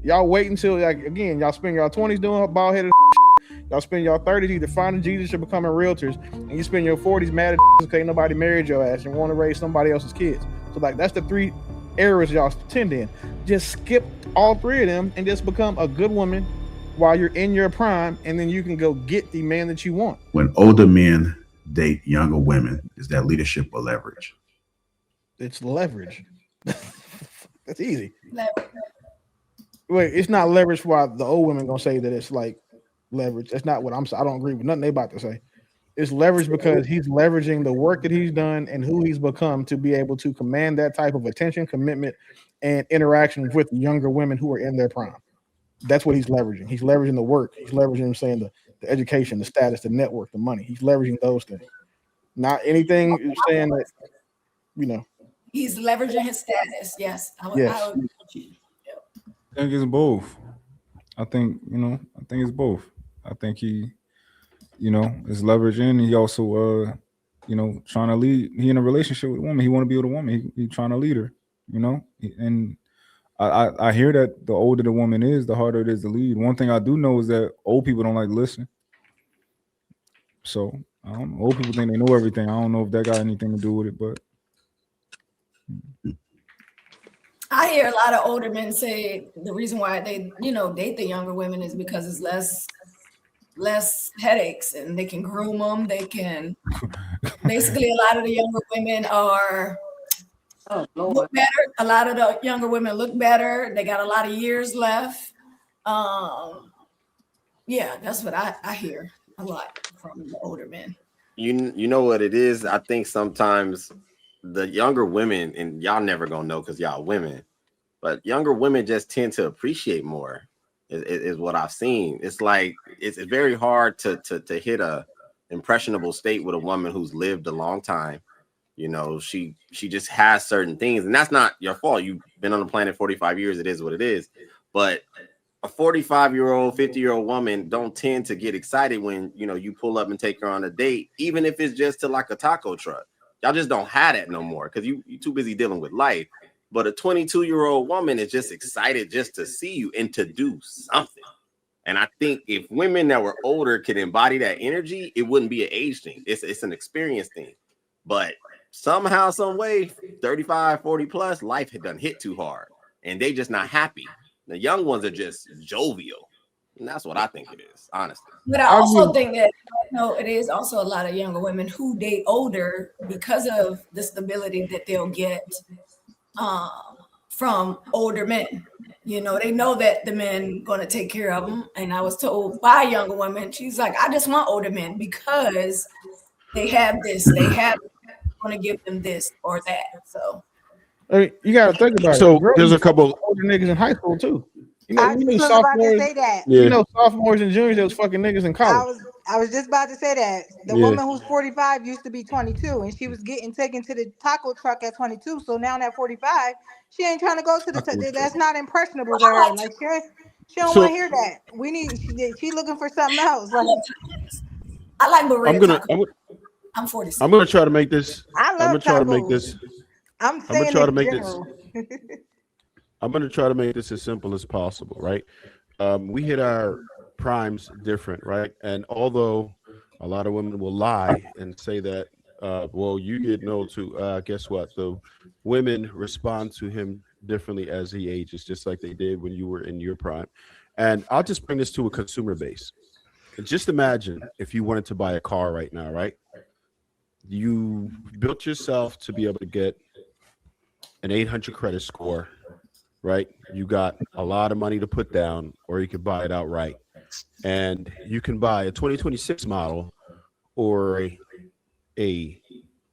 Y'all wait until, like, again, y'all spend your 20s doing bald headed. Y'all spend your 30s either finding Jesus or becoming realtors, and you spend your 40s mad at because ain't nobody married your ass and want to raise somebody else's kids. So like that's the 3 areas y'all tend in. Just skip all 3 of them and just become a good woman while you're in your prime, and then you can go get the man that you want. When older men date younger women, is that leadership or leverage? It's leverage. That's easy. Wait, it's not leverage. Why the old women gonna say that it's like leverage? That's not what I'm saying. I don't agree with nothing they about to say. It's leverage because he's leveraging the work that he's done and who he's become to be able to command that type of attention, commitment, and interaction with younger women who are in their prime. That's what he's leveraging. He's leveraging the work. He's leveraging, saying the education, the status, the network, the money. He's leveraging those things. Not anything saying that, He's leveraging his status. Yes. Yes. I think it's both. I think it's both. I think he, is leveraging. He also, trying to lead. He in a relationship with a woman. He want to be with a woman. He trying to lead her, and I hear that the older the woman is, the harder it is to lead. One thing I do know is that old people don't like to listen. So I don't know. Old people think they know everything. I don't know if that got anything to do with it, but I hear a lot of older men say the reason why they, date the younger women is because it's less headaches and they can groom them. They can basically, a lot of the younger women are look better. A lot of the younger women look better. They got a lot of years left. Yeah, that's what I hear a lot from the older men. You know what it is? I think sometimes the younger women, and y'all never gonna know because y'all women, but younger women just tend to appreciate more. Is what I've seen. It's like it's very hard to hit a impressionable state with a woman who's lived a long time. She just has certain things, and that's not your fault. You've been on the planet 45 years. It is what it is. But a 45-year-old, 50-year-old woman don't tend to get excited when you pull up and take her on a date, even if it's just to like a taco truck. Y'all just don't have that no more because you too busy dealing with life. But a 22-year-old woman is just excited just to see you and to do something. And I think if women that were older could embody that energy, it wouldn't be an age thing. It's an experience thing. But somehow, some way, 35, 40 plus, life had done hit too hard. And they just not happy. The young ones are just jovial. And that's what I think it is, honestly. But I also think that it is also a lot of younger women who date older because of the stability that they'll get from older men. They know that the men going to take care of them. And I was told by a younger woman, she's like, I just want older men because they have this, they have going to give them this or that. So I mean, you got to think about it. So there's a couple older niggas in high school too. I was just about to say that. Yeah. Sophomores and juniors, those fucking niggas in college. I was just about to say that. The woman who's 45 used to be 22, and she was getting taken to the taco truck at 22. So now at 45, she ain't trying to go to the. That's not impressionable to her. Like she don't want to hear that. She looking for something else. Like, I like burrito. I'm 46. I'm gonna try to make this. I'm gonna try to make this. I'm gonna try to make this. I'm going to try to make this as simple as possible, right? We hit our primes different, right? And although a lot of women will lie and say that, well, you get guess what? The women respond to him differently as he ages, just like they did when you were in your prime. And I'll just bring this to a consumer base. Just imagine if you wanted to buy a car right now, right? You built yourself to be able to get an 800 credit score, right? You got a lot of money to put down, or you could buy it outright. And you can buy a 2026 model or a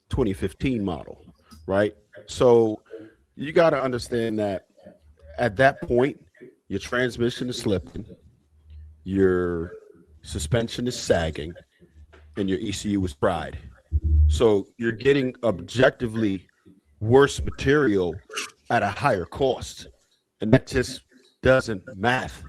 2015 model, right? So you got to understand that at that point, your transmission is slipping, your suspension is sagging, and your ECU is fried. So you're getting objectively worse material at a higher cost. And that just doesn't math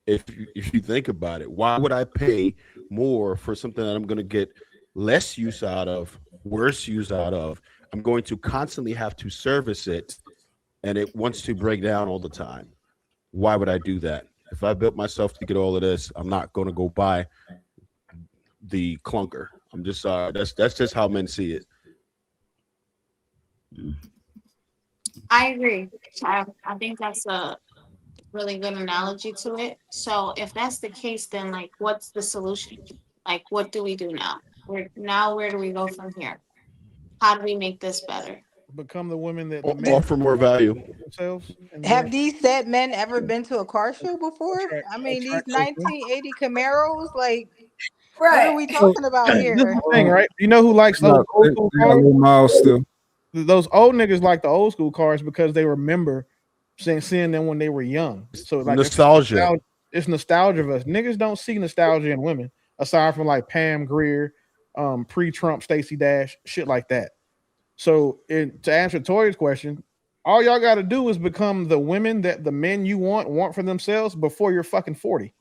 if you think about it. Why would I pay more for something that I'm going to get less use out of, worse use out of? I'm going to constantly have to service it, and it wants to break down all the time. why would I do that? If I built myself to get all of this, I'm not going to go buy the clunker. I'm just sorry. That's just how men see it. I agree. I think that's a really good analogy to it. So if that's the case, then like, what's the solution? Like, what do we do now? Where do we go from here? How do we make this better? Become the women that Offer more value themselves. Have these said men ever been to a car show before? I mean, these 1980 Camaros, like, what are we talking about This is here? the thing, right? You know who likes those old school They got a cars? little miles still. Those old niggas like the old school cars because they remember seeing them when they were young. So like nostalgia. It's nostalgia of us. Niggas don't see nostalgia in women aside from like Pam Grier, pre-Trump Stacey Dash, shit like that. So to answer Tori's question, all y'all got to do is become the women that the men you want for themselves before you're fucking 40.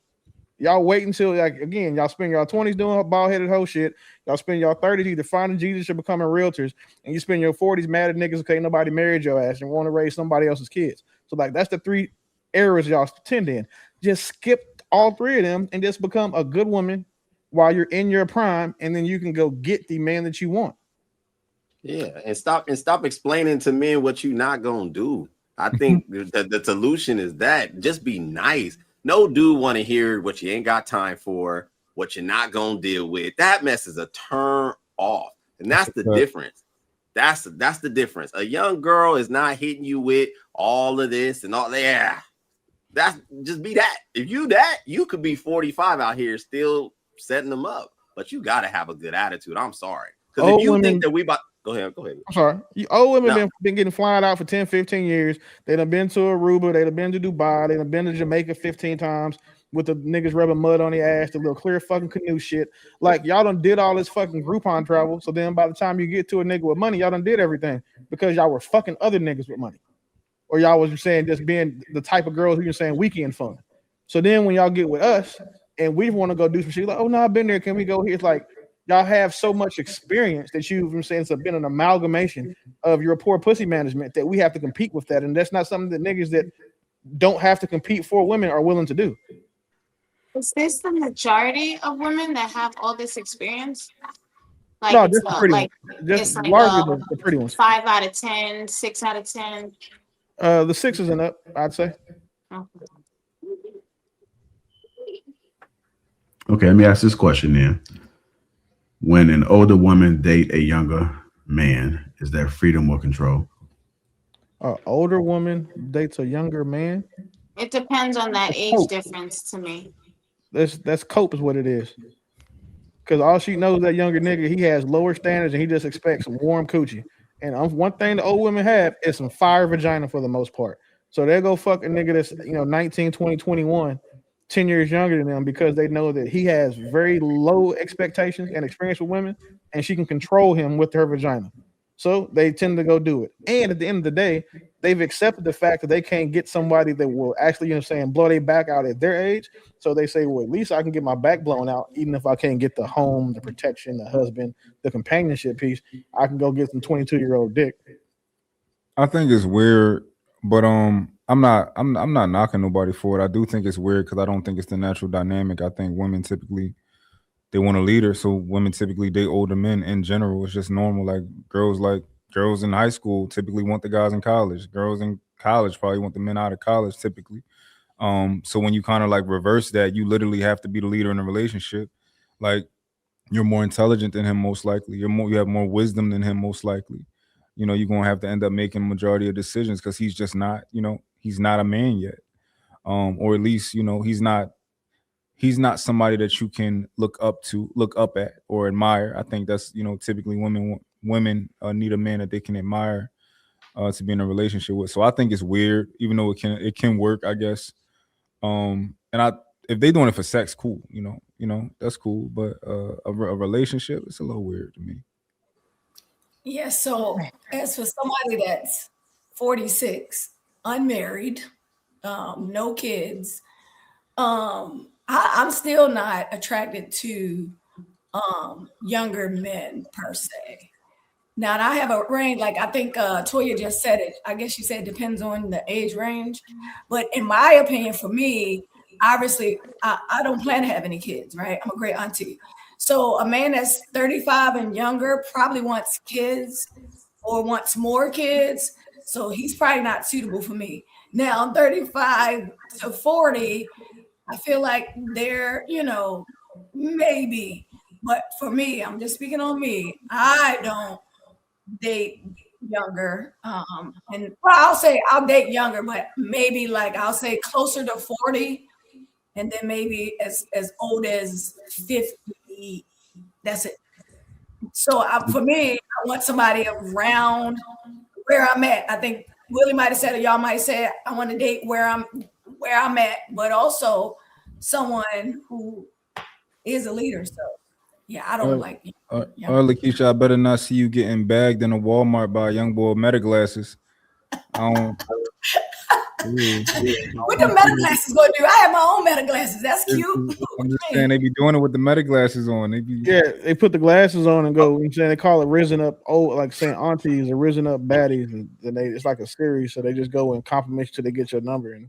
Y'all wait until, like, again, y'all spend y'all 20s doing bald-headed hoe shit. Y'all spend y'all 30s either finding Jesus or becoming realtors, and you spend your 40s mad at niggas because nobody married your ass and want to raise somebody else's kids. So, like, that's the three eras y'all tend in. Just skip all three of them and just become a good woman while you're in your prime, and then you can go get the man that you want. Yeah, and stop explaining to men what you're not gonna do. I think the solution is that just be nice. No dude want to hear what you ain't got time for, what you're not gonna deal with. That mess is a turn off, and that's the difference. That's the difference. A young girl is not hitting you with all of this and all that. Yeah, that's just be that. If you could be 45 out here still setting them up, but you got to have a good attitude. I'm sorry, because if you think that we about Go ahead. I'm sorry. Old women been getting flying out for 10, 15 years. They done been to Aruba. They done been to Dubai. They done been to Jamaica 15 times with the niggas rubbing mud on their ass, the little clear fucking canoe shit. Like, y'all done did all this fucking Groupon travel. So then by the time you get to a nigga with money, y'all done did everything because y'all were fucking other niggas with money. Or y'all was saying just being the type of girls who you're saying weekend fun. So then when y'all get with us and we want to go do some shit, like, oh no, I've been there. Can we go here? It's like, y'all have so much experience that you've saying it's been an amalgamation of your poor pussy management that we have to compete with that. And that's not something that niggas that don't have to compete for women are willing to do. Is this the majority of women that have all this experience? Like, no, it's just the pretty like, ones. Just it's like largely the pretty ones. 5 out of 10, 6 out of 10. The 6s and up, I'd say. Okay, let me ask this question then. When an older woman date a younger man, is that freedom or control? An older woman dates a younger man? It depends on that age difference to me. That's cope is what it is. Because all she knows, that younger nigga, he has lower standards and he just expects warm coochie. And one thing the old women have is some fire vagina for the most part. So they go fuck a nigga that's 19, 20, 21, 10 years younger than them because they know that he has very low expectations and experience with women, and she can control him with her vagina. So they tend to go do it. And at the end of the day, they've accepted the fact that they can't get somebody that will actually, blow their back out at their age. So they say, well, at least I can get my back blown out, even if I can't get the home, the protection, the husband, the companionship piece. I can go get some 22-year-old dick. I think it's weird, but I'm not knocking nobody for it. I do think it's weird because I don't think it's the natural dynamic. I think women typically, they want a leader, so women typically date older men in general. It's just normal. Like girls in high school typically want the guys in college. Girls in college probably want the men out of college typically. So when you kind of like reverse that, you literally have to be the leader in a relationship. Like, you're more intelligent than him most likely. You have more wisdom than him most likely. You're gonna have to end up making a majority of decisions because he's just not, he's not a man yet. Or at least, he's not somebody that you can look up at or admire. I think that's, typically women need a man that they can admire to be in a relationship with. So I think it's weird, even though it can work, I guess. And if they doing it for sex, cool, that's cool. But a relationship, it's a little weird to me. Yeah. So as for somebody that's 46, unmarried, no kids, I'm still not attracted to younger men per se. Now, I have a range, like I think Toya just said it. I guess she said it depends on the age range. But in my opinion, for me, obviously, I don't plan to have any kids, right? I'm a great auntie. So a man that's 35 and younger probably wants kids or wants more kids. So he's probably not suitable for me. Now, 35 to 40, I feel like they're, maybe. But for me, I'm just speaking on me. I don't date younger. And well, I'll say I'll date younger, but maybe like I'll say closer to 40, and then maybe as old as 50. That's it. So for me, I want somebody around where I'm at. I think Willie might have said it, y'all might say I want to date where I'm at, but also someone who is a leader. So yeah, I don't like it. Lakeisha, I better not see you getting bagged in a Walmart by a young boy with meta glasses. What the meta glasses gonna do? I have my own meta glasses. That's cute. I'm just saying they be doing it with the meta glasses on. They put the glasses on and go. You know what I'm saying, they call it risen up like saying aunties or risen up baddies, and then it's like a series. So they just go and compliment you till they get your number. And